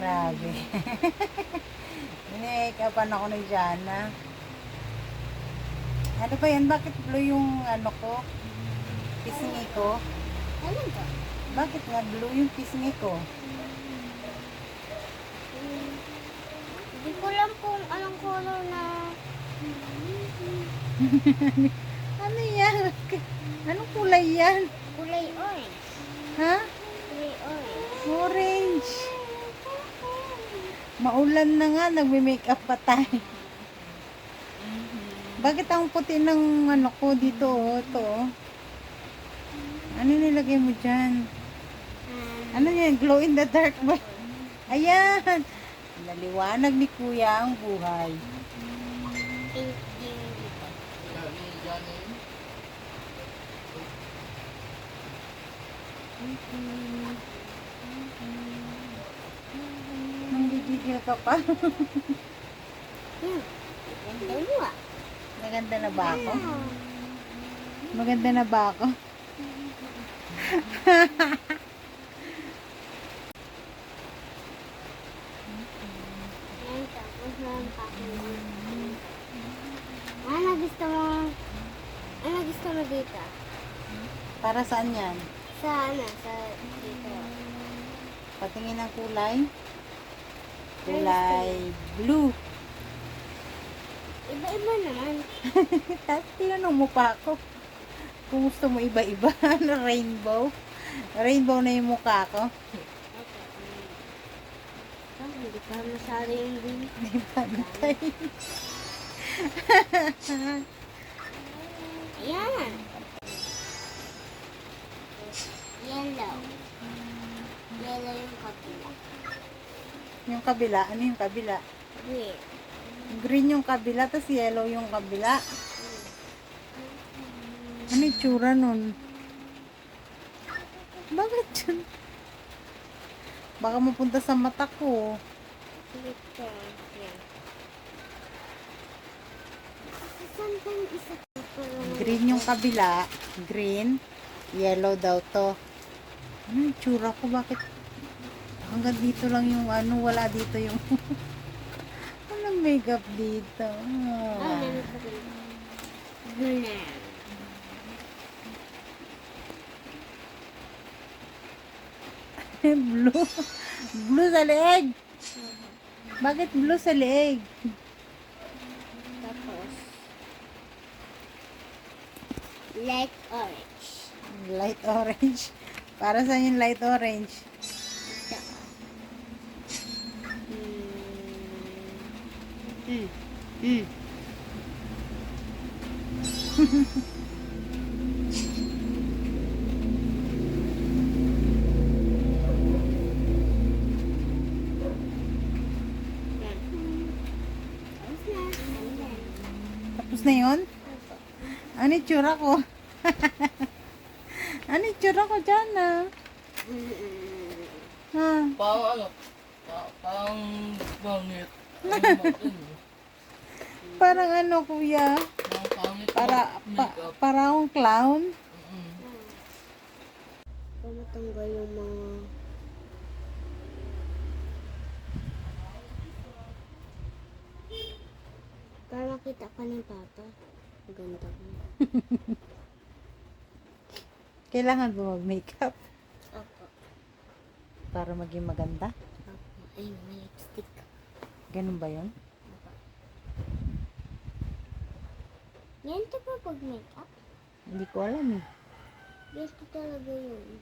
Grabe. Ini-make-upan ako ni Jana. Ano ba yan? Bakit blue yung ano ko? Pisngi ko? Ano ba? Bakit nga blue yung pisngi ko? Hindi ko lang kung anong color na... Ano yan? Anong kulay yan? Kulay orange. Ha? Kulay orange. Orange. Maulan na nga, nagme-makeup pa tayo. Bakit ang puti ng ano ko dito, oh, ito, oh. Ano nilagay mo dyan? Ano yan? Glow in the dark ba? Ayan! Naliwanag ni Kuya ang buhay. Pink yung dito. Nanggigigil ka pa. Ganda mo ah. Maganda na ba ako? Maganda na ba ako? Yan, tapos meron pa ako. Ano gusto mo? Ano gusto mo dito? Para saan yan? Sa ano? Sa dito. Patingin ng kulay. Kulay blue. Iba-iba naman. Tapos tinanong mo pa ako kung gusto mo iba-iba. Rainbow. Rainbow na yung mukha ko. Hindi pa masyado yung green. Hindi pantay. Ayan. Yellow. Yellow yung kapila. Yung kabila. Ano yung kabila? Green. Green yung kabila, tapos yellow yung kabila. Ano yung tsura nun? Bakit yun? Baka mapunta sa mata ko. Dito. Yan. Saan ba yung isa? Green yung kabila. Green. Yellow daw to. Ano yung tsura ko? Bakit? Hanggang dito lang yung ano. Wala dito yung... Walang makeup dito. Ah, meron pa rin. Green. Blue. Blue sa leeg. Bakit blue sa leeg? Tapos, light orange. Light orange. Para sa yung light orange? Ito. Mm. Mm. Yan. Tapos na. Ayan. Tapos na yun? Opo. Ano yung tsura ko? Ano yung tsura ko dyan, ah? Ha? Parang ano, parang pangit. Parang ano, kuya? Parang pangit makeup. Para akong clown? Para matanggal yung mga... Para makita ka ni Papa. Maganda ko. Kailangan ba mag-makeup? Opo. Para maging maganda? Opo. Ay, may lipstick. Ganun ba yun? Opo. Ganito pa pag makeup? Hindi ko alam eh. Ganito talaga yun.